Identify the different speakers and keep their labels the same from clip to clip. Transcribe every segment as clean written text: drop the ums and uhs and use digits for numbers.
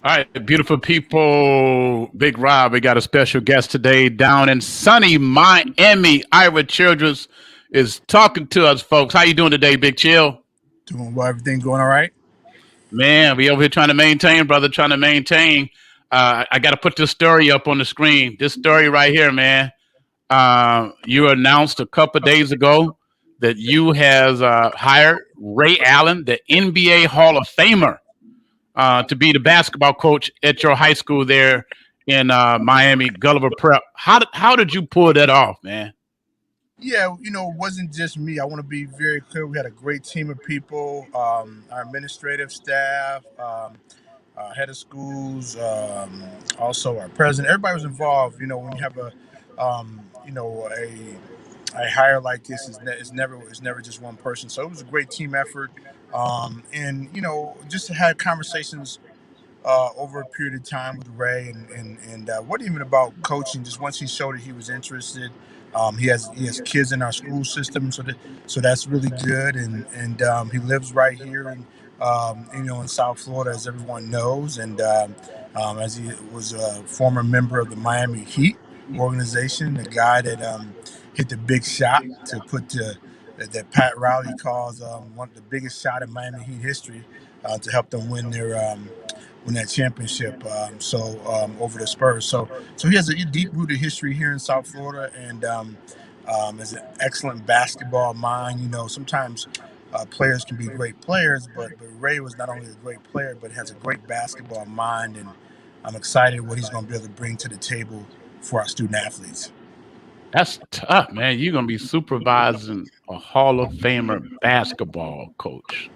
Speaker 1: All right, beautiful people. Big Rob, we got a special guest today down in sunny Miami. Ira Childress is talking to us, folks. How you doing today, Big Chill?
Speaker 2: Doing well, everything going all right?
Speaker 1: Man, we over here trying to maintain, brother, trying to maintain. I got to put this story up on the screen. This story right here, man. You announced a couple of days ago that you has hired Ray Allen, the NBA Hall of Famer, to be the basketball coach at your high school there in Miami, Gulliver Prep. How did you pull that off, man?
Speaker 2: Yeah, it wasn't just me. I want to be very clear. We had a great team of people, our administrative staff, head of schools, also our president. Everybody was involved. When you have a hire like this, it's never just one person. So it was a great team effort, and just had conversations over a period of time with Ray, and what even about coaching. Just once he showed that he was interested, he has kids in our school system, so that's really good. And he lives right here in South Florida, as everyone knows, and as he was a former member of the Miami Heat organization, the guy that hit the big shot to put that Pat Riley calls one of the biggest shot in Miami Heat history to help them win that championship. Over the Spurs. So he has a deep rooted history here in South Florida, and has an excellent basketball mind. Sometimes players can be great players, but Ray was not only a great player, but has a great basketball mind, and I'm excited what he's going to be able to bring to the table for our student athletes.
Speaker 1: That's tough, man. You're gonna be supervising a Hall of Famer basketball coach.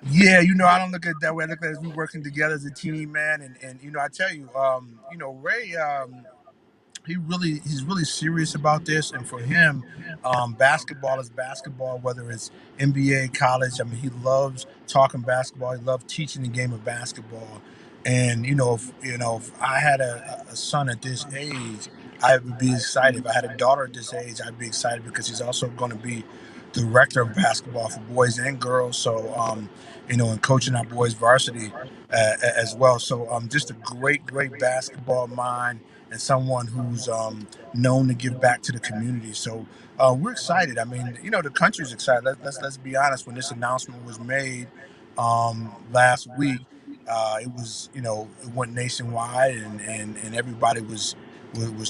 Speaker 2: Yeah, I don't look at it that way. I look at it as we working together as a team, man. And I tell you, Ray. He's really serious about this, and for him, basketball is basketball, whether it's NBA, college. I mean, he loves talking basketball. He loves teaching the game of basketball. And if I had a son at this age, I would be excited. If I had a daughter at this age, I'd be excited because he's also going to be director of basketball for boys and girls. So and coaching our boys varsity as well. So just a great basketball mind, and someone who's known to give back to the community. So we're excited. I mean, the country's excited. Let's be honest. When this announcement was made last week, it went nationwide, and everybody was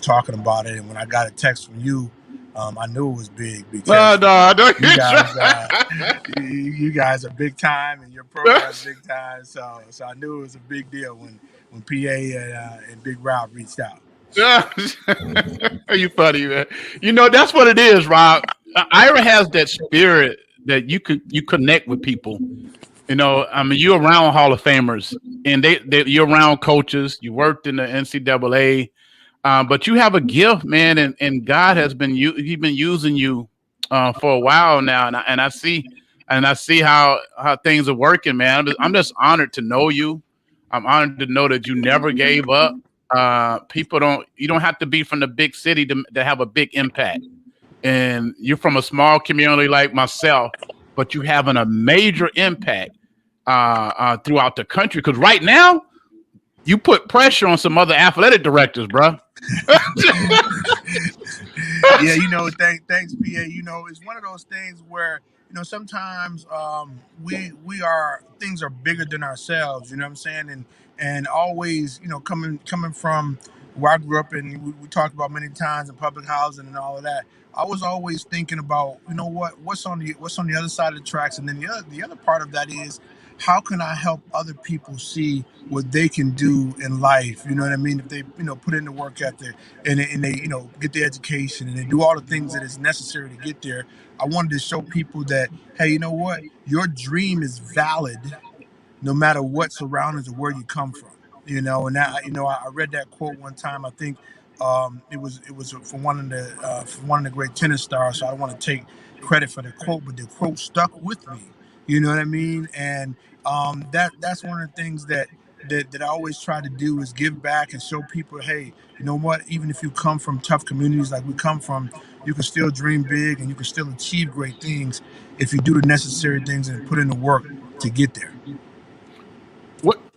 Speaker 2: talking about it. And when I got a text from you, I knew it was big
Speaker 1: No,
Speaker 2: because
Speaker 1: no, don't
Speaker 2: you
Speaker 1: you
Speaker 2: guys
Speaker 1: try.
Speaker 2: you guys are big time, and your program is big time. So I knew it was a big deal when PA and Big Rob reached out.
Speaker 1: Are you funny, man? That's what it is, Rob. Ira has that spirit that you connect with people. I mean, you're around Hall of Famers, and you're around coaches. You worked in the NCAA, but you have a gift, man, and God has he's been using you for a while now, and I see how things are working, man. I'm just honored to know you. I'm honored to know that you never gave up. You don't have to be from the big city to have a big impact, and you're from a small community like myself, but you having a major impact throughout the country. Because right now, you put pressure on some other athletic directors, bro.
Speaker 2: Yeah, thanks, PA. It's one of those things where sometimes we are things are bigger than ourselves. You know what I'm saying? And always coming from where I grew up, and we talked about many times in public housing and all of that. I was always thinking about what's on the other side of the tracks, and then the other part of that is how can I help other people see what they can do in life? You know what I mean? If they put in the work ethic, and they get the education, and they do all the things that is necessary to get there. I wanted to show people that, hey, you know what, your dream is valid no matter what surroundings or where you come from. And that, I read that quote one time. I think it was from one of the great tennis stars. So I don't want to take credit for the quote, but the quote stuck with me. You know what I mean? And that's one of the things that I always try to do is give back and show people, hey, you know what? Even if you come from tough communities like we come from, you can still dream big and you can still achieve great things if you do the necessary things and put in the work to get there.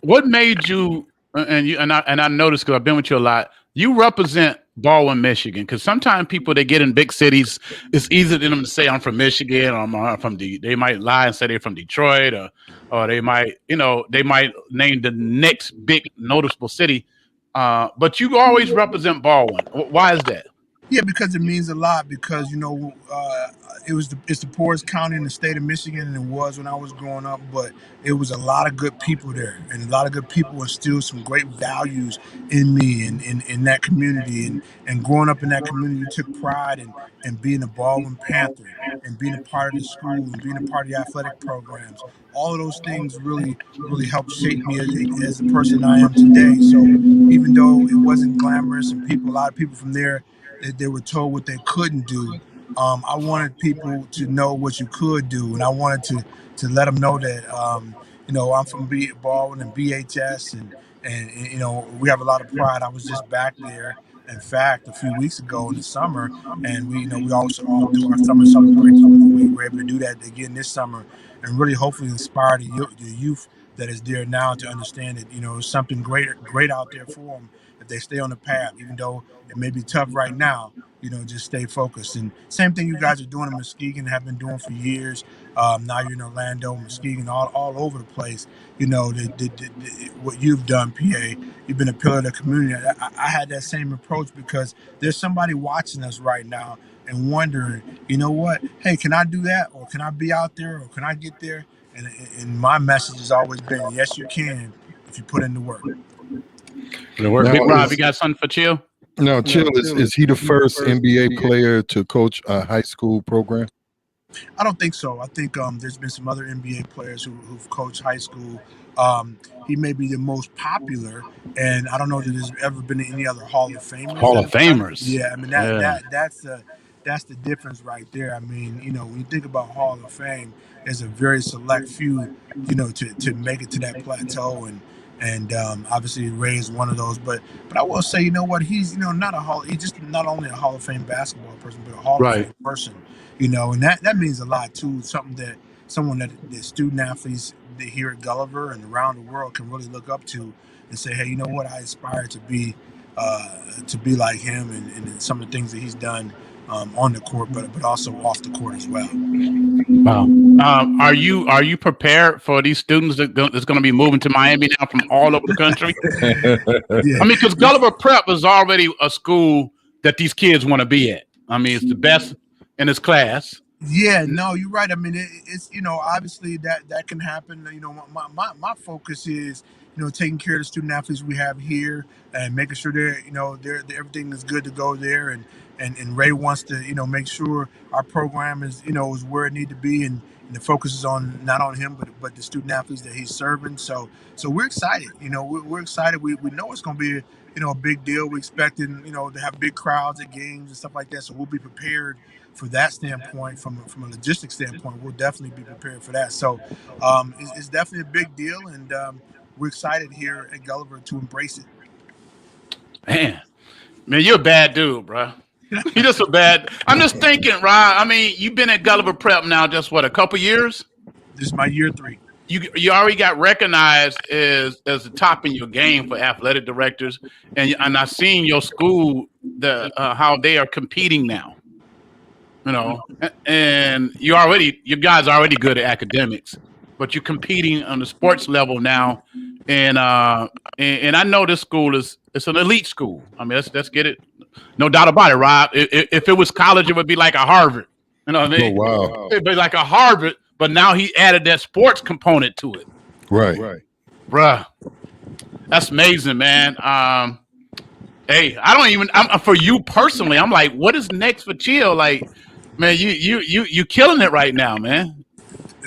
Speaker 1: what made you and I noticed because I've been with you a lot. You represent Baldwin, Michigan, because sometimes people they get in big cities, it's easy for them to say I'm from Michigan or I'm from they might lie and say they're from Detroit or they might they might name the next big noticeable city. But you always represent Baldwin. Why is that?
Speaker 2: Yeah, because it means a lot. Because it's the poorest county in the state of Michigan, and it was when I was growing up. But it was a lot of good people there, and a lot of good people instilled some great values in me and in that community. And growing up in that community, took pride in being a Baldwin Panther and being a part of the school and being a part of the athletic programs. All of those things really helped shape me as the person I am today. So even though it wasn't glamorous and a lot of people from there they were told what they couldn't do. I wanted people to know what you could do, and I wanted to let them know that I'm from Baldwin and BHS, and we have a lot of pride. I was just back there, in fact, a few weeks ago in the summer, and we always all do our summer celebrations. We were able to do that again this summer, and really hopefully inspire the youth that is there now to understand that there's something great out there for them if they stay on the path, even though it may be tough right now. Just stay focused. And same thing you guys are doing in Muskegon, have been doing for years. Now you're in Orlando, Muskegon, all over the place. What you've done, PA, you've been a pillar of the community. I had that same approach because there's somebody watching us right now and wondering, what? Hey, can I do that? Or can I be out there? Or can I get there? And my message has always been, yes, you can if you put in the work.
Speaker 3: Now,
Speaker 1: Big Rob, you got something for Chill?
Speaker 3: now, Chill, is he the first NBA player to coach a high school program?
Speaker 2: I don't think so. I think there's been some other NBA players who've coached high school. He may be the most popular, and I don't know that there's ever been any other Hall of Famers
Speaker 1: Hall
Speaker 2: that
Speaker 1: of
Speaker 2: have done it.
Speaker 1: Famers.
Speaker 2: Yeah, I mean
Speaker 1: Yeah.
Speaker 2: that's the difference right there. I mean, when you think about Hall of Fame, there's a very select few, to make it to that plateau, and obviously Ray is one of those. But I will say, he's not a Hall. He's just not only a Hall of Fame basketball person, but a Hall of
Speaker 1: Right.
Speaker 2: Fame person. And that means a lot too. Something that someone that the student athletes here at Gulliver and around the world can really look up to and say, hey, you know what? I aspire to be like him and some of the things that he's done on the court, but also off the court as well.
Speaker 1: Wow. Are you prepared for these students that's going to be moving to Miami now from all over the country?
Speaker 2: Yeah.
Speaker 1: I mean, because Gulliver Prep is already a school that these kids want to be at. I mean, it's the best in its class.
Speaker 2: Yeah, no, you're right. I mean, it's obviously that can happen. My focus is taking care of the student athletes we have here and making sure they're everything is good to go there. And Ray wants to make sure our program is where it need to be, and the focus is on not on him but the student athletes that he's serving. So we're excited. We're excited. We know it's going to be a big deal. We're expecting to have big crowds at games and stuff like that. So we'll be prepared for that standpoint, from a logistics standpoint. We'll definitely be prepared for that. So it's definitely a big deal, and we're excited here at Gulliver to embrace it.
Speaker 1: Man, you're a bad dude, bro. You're just a bad. I'm just thinking, Rob. I mean, you've been at Gulliver Prep now just what, a couple years?
Speaker 2: This is my year 3.
Speaker 1: You already got recognized as the top in your game for athletic directors, and I've seen your school how they are competing now. And you guys are already good at academics, but you're competing on the sports level now, and I know this school it's an elite school. I mean, let's get it, no doubt about it, Rob. If it was college, it would be like a Harvard. You know what I
Speaker 3: Oh,
Speaker 1: mean?
Speaker 3: wow.
Speaker 1: It'd be like a Harvard, but now he added that sports component to it,
Speaker 3: Right.
Speaker 1: bruh. That's amazing, man. Hey, I don't even. For you personally, I'm like, what is next for Chill? Like, man, you killing it right now, man.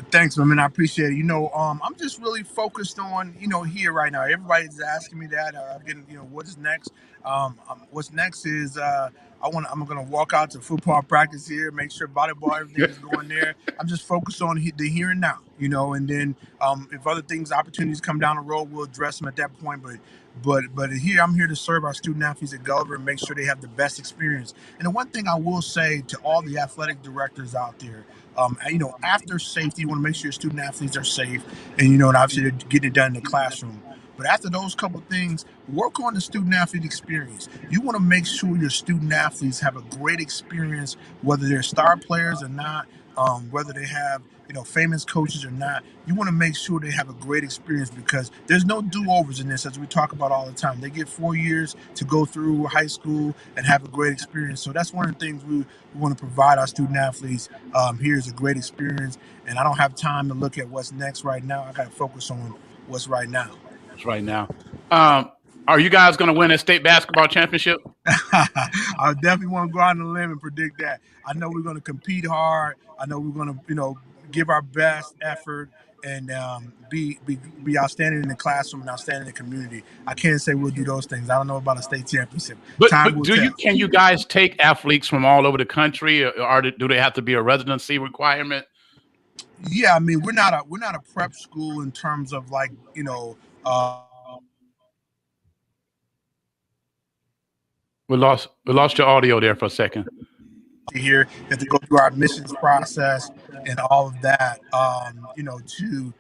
Speaker 2: Thanks, man. I appreciate it. I'm just really focused on, here right now. Everybody's asking me that. I'm getting, what is next? What's next is I'm gonna walk out to football practice here, make sure volleyball everything is going there. I'm just focused on the here and now, and then if other things, opportunities come down the road, we'll address them at that point. But here I'm here to serve our student athletes at Gulliver and make sure they have the best experience. And the one thing I will say to all the athletic directors out there, after safety, you want to make sure your student athletes are safe, and obviously they're getting it done in the classroom. But after those couple things, work on the student athlete experience. You want to make sure your student athletes have a great experience, whether they're star players or not, whether they have famous coaches or not. You want to make sure they have a great experience, because there's no do-overs in this, as we talk about all the time. They get 4 years to go through high school and have a great experience. So that's one of the things we want to provide our student athletes. Here is a great experience, and I don't have time to look at what's next right now. I got to focus on what's right now.
Speaker 1: What's right now. Are you guys going to win a state basketball championship?
Speaker 2: I definitely want to go out on a limb and predict that. I know we're going to compete hard. I know we're going to, give our best effort and be outstanding in the classroom and outstanding in the community. I can't say we'll do those things. I don't know about a state championship.
Speaker 1: But can you guys take athletes from all over the country, or do they have to be a residency requirement?
Speaker 2: Yeah, I mean, we're not a prep school in terms of like,
Speaker 1: We lost your audio there for a second.
Speaker 2: Here, you have to go through our admissions process and all of that, to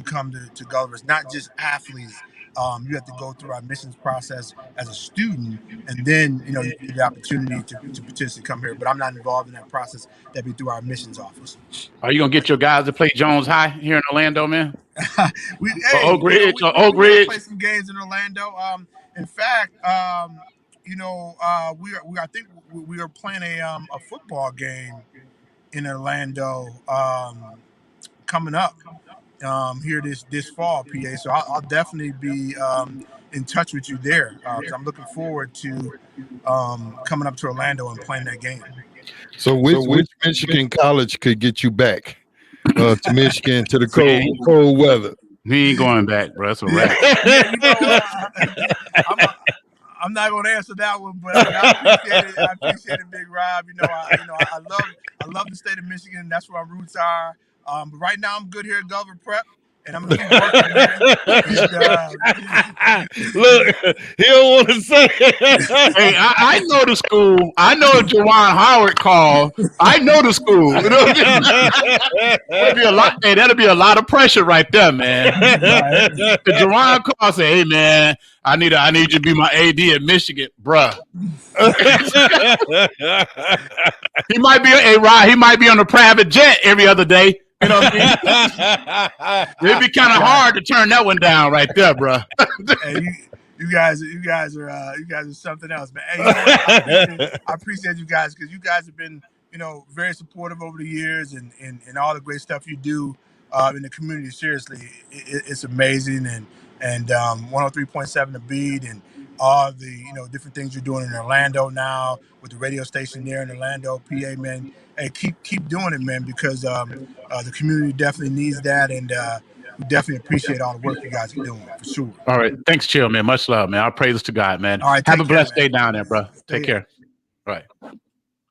Speaker 2: come to Gulliver. It's not just athletes. You have to go through our admissions process as a student, and then you get the opportunity to potentially come here. But I'm not involved in that process. That'd be through our admissions office.
Speaker 1: Are you gonna get your guys to play Jones High here in Orlando, man?
Speaker 2: we
Speaker 1: Oak Ridge.
Speaker 2: Play some games in Orlando. In fact, I think we are playing a football game in Orlando coming up here this fall, PA. So I'll definitely be in touch with you there, because I'm looking forward to coming up to Orlando and playing that game.
Speaker 3: So which Michigan college could get you back to Michigan, to the cold weather?
Speaker 1: He ain't going back, bro. That's a wrap.
Speaker 2: I'm not going to answer that one, but I appreciate it, Big Rob. I love the state of Michigan. That's where our roots are. But right now, I'm good here at Gulliver Prep, and I'm going to keep working, man.
Speaker 4: Look, he don't want to say it.
Speaker 1: Hey, I know the school. I know Jawan Howard called. I know the school. That'll be a lot of pressure right there, man. The Jawan called and say, "Hey, man, I need you to be my AD at Michigan, bruh." He might be on a private jet every other day. You know what I mean? It'd be kind of hard to turn that one down right there, bro.
Speaker 2: Hey, you guys are something else, man. Hey, I appreciate you guys, because you guys have been, very supportive over the years, and all the great stuff you do in the community. Seriously, it's amazing, and 103.7 The Beat, and all the different things you're doing in Orlando now with the radio station there in Orlando, PA, man. Hey, keep doing it, man, because the community definitely needs that, and we definitely appreciate all the work you guys are doing, for sure.
Speaker 1: All right. Thanks, Chill, man. Much love, man. Our praises to God, man.
Speaker 2: All right.
Speaker 1: Have a blessed day down there, bro. Take care. All right.